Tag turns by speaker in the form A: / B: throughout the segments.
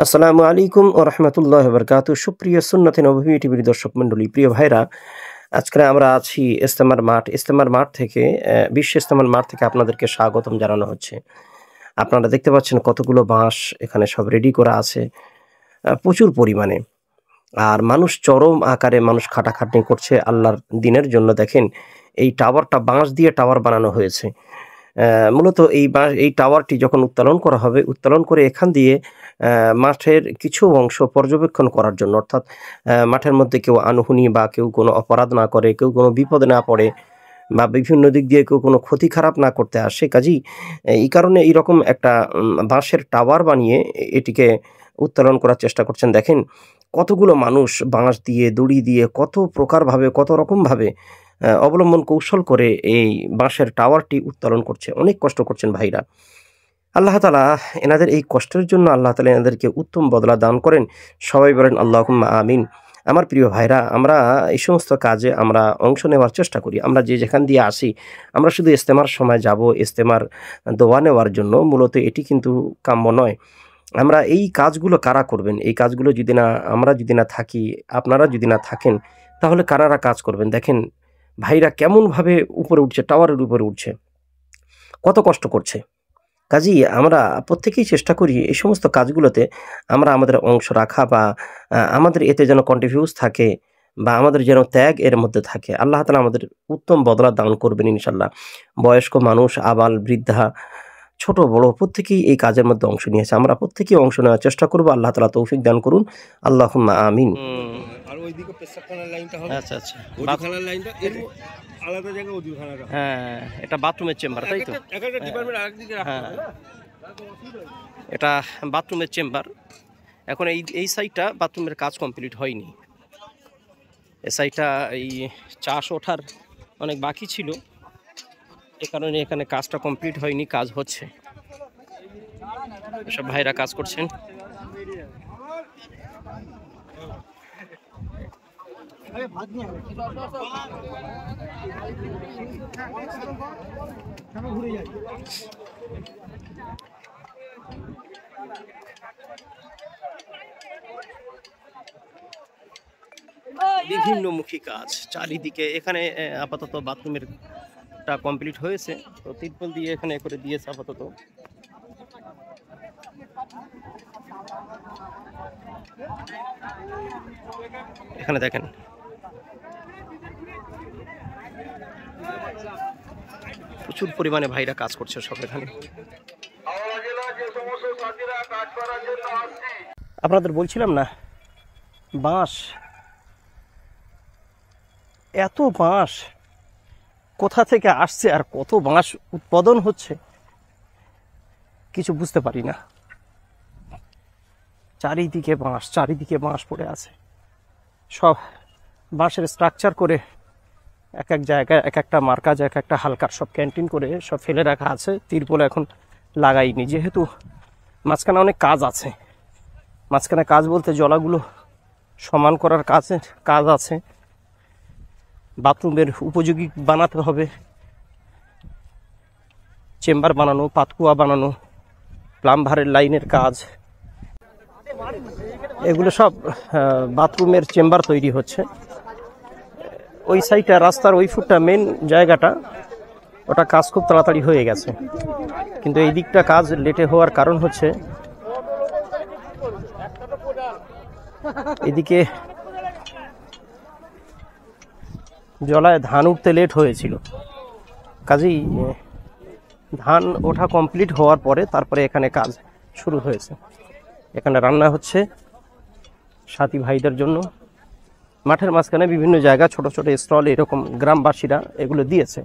A: আসসালামু আলাইকুম ও রহমতুল্লাহ বরকাত। সুপ্রিয় সুন্নতে নবী টিভির দর্শক মণ্ডলী, প্রিয় ভাইরা, আজকে আমরা আছি ইস্তেমার মাঠ থেকে বিশ্ব ইস্তেমার মাঠ থেকে আপনাদেরকে স্বাগতম জানানো হচ্ছে। আপনারা দেখতে পাচ্ছেন কতগুলো বাঁশ এখানে সব রেডি করা আছে প্রচুর পরিমাণে। আর মানুষ চরম আকারে খাটাখাটনি করছে আল্লাহর দিনের জন্য। দেখেন, এই টাওয়ারটা বাঁশ দিয়ে টাওয়ার বানানো হয়েছে। মূলত এই টাওয়ারটি যখন উত্তোলন করা হবে, উত্তোলন করে এখান দিয়ে মাঠের কিছু অংশ পর্যবেক্ষণ করার জন্য, অর্থাৎ মাঠের মধ্যে কেউ আনহুনি বা কেউ কোনো অপরাধ না করে, কেউ কোনো বিপদে না পড়ে বা বিভিন্ন দিক দিয়ে কেউ কোনো ক্ষতি খারাপ না করতে আসে। কাজেই এই কারণে এইরকম একটা বাঁশের টাওয়ার বানিয়ে এটিকে উত্তোলন করার চেষ্টা করছেন। দেখেন কতগুলো মানুষ বাঁশ দিয়ে, দড়ি দিয়ে, কত প্রকারভাবে, কত রকমভাবে অবলম্বন কৌশল করে এই বাঁশের টাওয়ারটি উত্তোলন করছে। অনেক কষ্ট করছেন ভাইরা। আল্লাহ তাআলা এনাদের এই কষ্টের জন্য আল্লাহ তাআলা এনাদেরকে উত্তম বদলা দান করেন। সবাই বলেন আল্লাহুম্মা আমিন। আমার প্রিয় ভাইরা, আমরা এই সমস্ত কাজে আমরা অংশ নেওয়ার চেষ্টা করি। আমরা যে যেখান দিয়ে আসি, আমরা শুধু ইজতেমার সময় যাব, ইজতেমার দোয়া নেওয়ার জন্য। মূলত এটি কিন্তু কাম্য নয়। আমরা এই কাজগুলো কারা করবেন? এই কাজগুলো আমরা যদি না থাকি, আপনারা যদি না থাকেন, তাহলে কারারা কাজ করবেন? দেখেন ভাইরা কেমনভাবে উপরে উঠছে, টাওয়ারের উপরে উঠছে, কত কষ্ট করছে। কাজেই আমরা প্রত্যেকেই চেষ্টা করি এই সমস্ত কাজগুলোতে আমরা আমাদের অংশ রাখা, বা আমাদের এতে যেন কন্ট্রিবিউট থাকে, বা আমাদের যেন ত্যাগ এর মধ্যে থাকে। আল্লাহ তাআলা আমাদের উত্তম বদলা দান করবেন ইনশাল্লাহ। বয়স্ক মানুষ, আবাল বৃদ্ধা, ছোট বড় প্রত্যেকেই এই কাজের মধ্যে অংশ নিয়েছে। আমরা প্রত্যেকেই অংশ নেওয়ার চেষ্টা করব। আল্লাহ তাআলা তৌফিক দান করুন। আল্লাহুম্মা আমিন।
B: আর ওইদিকে পেশাবখানার লাইনটা হবে।
A: আচ্ছা আচ্ছা,
B: ওইখানার লাইনটা এর আলাদা জায়গায় ওইখানাটা।
A: হ্যাঁ, এটা বাথরুমের চেম্বার, তাই তো?
B: একটা ডিপার্টমেন্ট আরেকদিকে রাখতে হবে না?
A: এটা বাথরুমের চেম্বার। এখন এই সাইডটা বাথরুমের কাজ কমপ্লিট হয়নি। এই সাইডটা এই চাষ ওঠার অনেক বাকি ছিল, এ কারণে এখানে কাজটা কমপ্লিট হয়নি, কাজ হচ্ছে। সব ভাইরা কাজ করছেন। বিভিন্নমুখী কাজ চারিদিকে। এখানে আপাতত বাথরুমের কমপ্লিট হয়েছে, তো তিরপল দিয়ে এখানে করে দিয়েছে আপাতত। এখানে দেখেন প্রচুর পরিমাণে ভাইরা কাজ করছে সব এখানে। আপনাদের বলছিলাম না, বাঁশ, এত বাঁশ কোথা থেকে আসছে আর কত বাঁশ উৎপাদন হচ্ছে কিছু বুঝতে পারি না। চারিদিকে বাঁশ পড়ে আছে। সব বাঁশের স্ট্রাকচার করে এক এক জায়গায় এক একটা মার্কাজ, এক একটা হালকার সব ক্যান্টিন করে সব ফেলে রাখা আছে। তিরপল এখন লাগাইনি, যেহেতু মাঝখানে অনেক কাজ আছে। মাঝখানে কাজ বলতে জলাগুলো সমান করার কাজ আছে, বাথরুমের উপযোগী বানাতে হবে, চেম্বার বানানো, পাতকুয়া বানানো, প্লাম্বারের লাইনের কাজ, এগুলো সব বাথরুমের চেম্বার তৈরি হচ্ছে। ওই সাইডটা রাস্তার ওই ফুটটা মেন জায়গাটা, ওটা কাজ খুব তাড়াতাড়ি হয়ে গেছে, কিন্তু এই দিকটা কাজ লেটে হওয়ার কারণ হচ্ছে এদিকে জলায় ধান উঠতে লেট হয়েছিল। কাজেই ধান ওঠা কমপ্লিট হওয়ার পরে তারপরে এখানে কাজ শুরু হয়েছে। এখানে রান্না হচ্ছে সাথী ভাইদের জন্য। মাঠের মাঝখানে বিভিন্ন জায়গা ছোট ছোট স্টল এরকম গ্রামবাসীরা এগুলো দিয়েছে,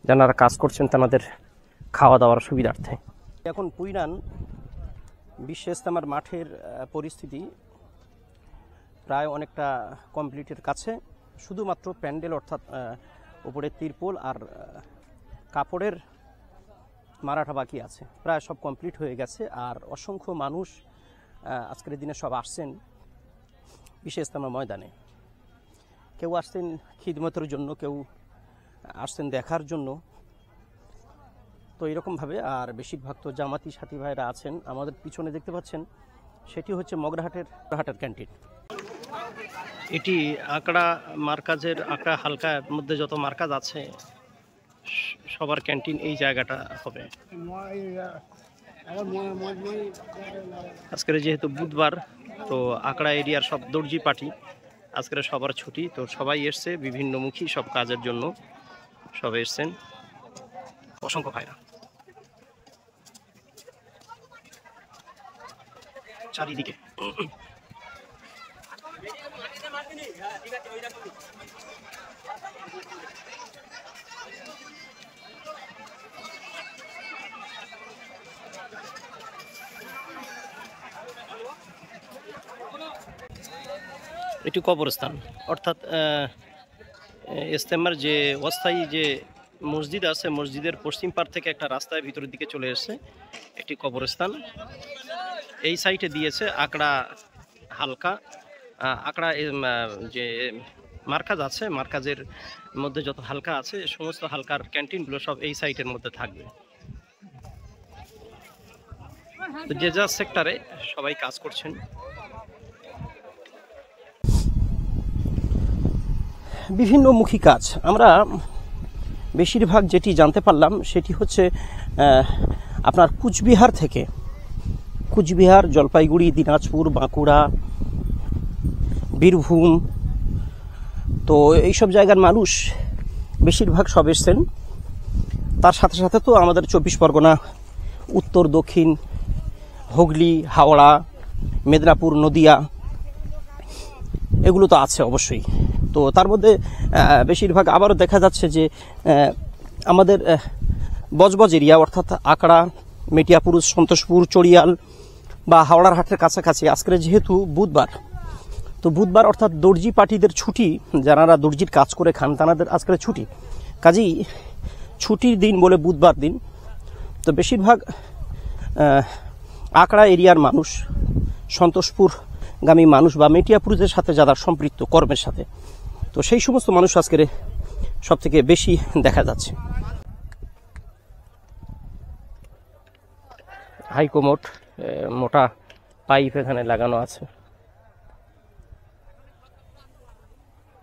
A: যারা কাজ করছেন তাদের খাওয়া দাওয়ার সুবিধার্থে। এখন পুইরান বিশ্ব ইজতেমার মাঠের পরিস্থিতি প্রায় অনেকটা কমপ্লিটের কাছে। শুধুমাত্র প্যান্ডেল, অর্থাৎ উপরে তিরপল আর কাপড়ের মারাঠা বাকি আছে, প্রায় সব কমপ্লিট হয়ে গেছে। আর অসংখ্য মানুষ আজকের দিনে সব আসছেন বিশ্ব ইজতেমার ময়দানে। কেউ আসছেন খিদমতের জন্য, কেউ আসছেন দেখার জন্য। তো এরকমভাবে আর বেশিরভাগ তো জামাতি সাথী ভাইরা আছেন। আমাদের পিছনে দেখতে পাচ্ছেন সেটি হচ্ছে মগরাহাটের ক্যান্টিন। এটি আকড়া মার্কাজের আকড়া হালকার মধ্যে যত মার্কাজ আছে সবার ক্যান্টিন এই জায়গাটা হবে। আজকের যেহেতু বুধবার, তো আকড়া এরিয়ার সব দর্জি পার্টি আজকের সবার ছুটি, তো সবাই এসছে বিভিন্নমুখী সব কাজের জন্য, সব এসছেন অসংখ্য ভাইরা। চারিদিকে এটি কবরস্থান, অর্থাৎ ইজতেমার যে অস্থায়ী যে মসজিদ আছে, মসজিদের পশ্চিম পার থেকে একটা রাস্তায় ভিতরের দিকে চলে এসছে, এটি কবরস্থান। এই সাইডে দিয়েছে আকড়া হালকা, আকড়া যে মার্কাজ আছে, মার্কাজের মধ্যে যত হালকা আছে সমস্ত হালকার ক্যান্টিনগুলো সব এই সাইটের মধ্যে থাকবে। তো যে যা সেক্টরে সবাই কাজ করছেন। বিভিন্নমুখী কাজ আমরা বেশিরভাগ যেটি জানতে পারলাম সেটি হচ্ছে আপনার কুচবিহার, জলপাইগুড়ি, দিনাজপুর, বাঁকুড়া, বীরভূম, তো এইসব জায়গার মানুষ বেশিরভাগ সব এসছেন। তার সাথে সাথে তো আমাদের 24 পরগনা, উত্তর দক্ষিণ, হুগলি, হাওড়া, মেদিনীপুর, নদিয়া, এগুলো তো আছে অবশ্যই। তো তার মধ্যে বেশিরভাগ আবারও দেখা যাচ্ছে যে আমাদের বজবজ এরিয়া, অর্থাৎ আকড়া, মেটিয়াপুর, সন্তোষপুর, চড়িয়াল বা হাওড়ার হাটের কাছাকাছি আজকের যেহেতু বুধবার, তো বুধবার অর্থাৎ দর্জি পার্টিদের ছুটি, যারা দর্জির কাজ করে খান তাদের আজকের ছুটি, কাজেই ছুটির দিন বলে বুধবার দিন। তো বেশিরভাগ আকড়া এরিয়ার মানুষ, সন্তোষপুরগামী মানুষ বা মেটিয়াপুরের সাথে যারা সম্পৃক্ত কর্মের সাথে, তো সেই সমস্ত মানুষ আজকের সব থেকে বেশি দেখা যাচ্ছে। হাইকোমোট মোটা পাইপ এখানে লাগানো আছে,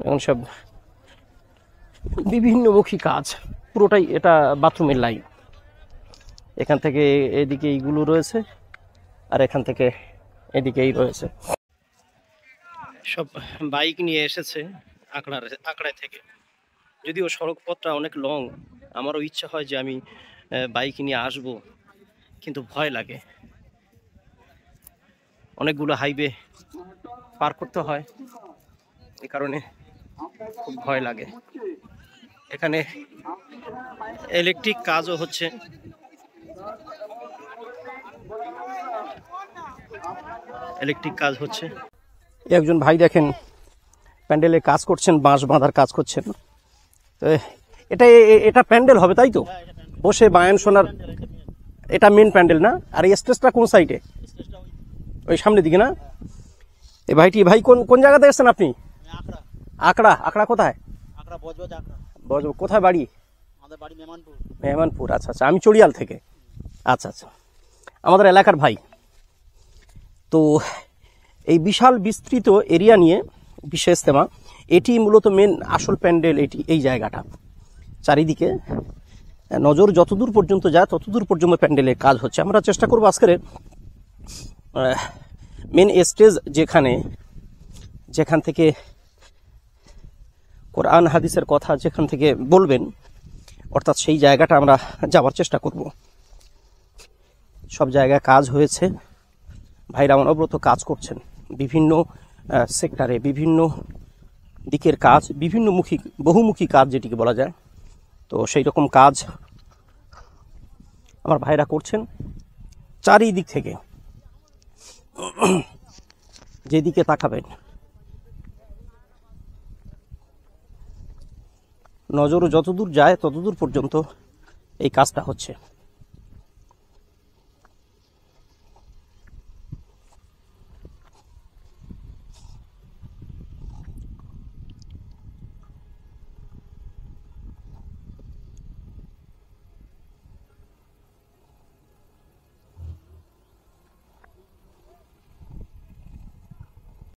A: এবং সব বিভিন্নমুখী কাজ, পুরোটাই এটা বাথরুমের লাইন। এখান থেকে এদিকে এইগুলো রয়েছে, আর এখান থেকে এদিকেই রয়েছে। সব বাইক নিয়ে এসেছে আকড়ায় থেকে। যদিও সড়ক পথটা অনেক লং, আমারও ইচ্ছা হয় যে আমি বাইক নিয়ে আসব, কিন্তু ভয় লাগে। অনেকগুলো হাইওয়ে পার করতে হয়, এই কারণে খুব ভয় লাগে। এখানে ইলেকট্রিক কাজও হচ্ছে। একজন ভাই দেখেন প্যান্ডেলে কাজ করছেন, বাঁশ বাঁধার কাজ করছেন। তো এটা প্যান্ডেল হবে তাই তো, বসে বায়ান শোনার, এটা মেন প্যান্ডেল না? আর এই স্টেজটা কোন সাইডে? ওই সামনের দিকে না? এই ভাই কোন জায়গাতে এসছেন আপনি? আকড়া কোথায়? কোথায় বাড়ি? মেহমানপুর। আচ্ছা, আমি চড়িয়াল থেকে। আচ্ছা, আমাদের এলাকার ভাই। তো এই বিশাল বিস্তৃত এরিয়া নিয়ে বিশেষ ইজতেমা, এটি মূলত মেন আসল প্যান্ডেল। এই জায়গাটা চারিদিকে নজর যতদূর পর্যন্ত যায় ততদূর পর্যন্ত প্যান্ডেলের কাজ হচ্ছে। আমরা চেষ্টা করবো আজকের মেন স্টেজ যেখান থেকে কোরআন হাদিসের কথা যেখান থেকে বলবেন, অর্থাৎ সেই জায়গাটা আমরা যাওয়ার চেষ্টা করব। সব জায়গায় কাজ হয়েছে, ভাইরা অনবরত কাজ করছেন বিভিন্ন সেক্টরে, বিভিন্ন দিকের কাজ, বহুমুখী কাজ যেটিকে বলা যায়। তো সেই রকম কাজ আমার ভাইরা করছেন চারিদিক থেকে। যেদিকে তাকাবেন নজর যতদূর যায় ততদূর পর্যন্ত এই কাজটা হচ্ছে।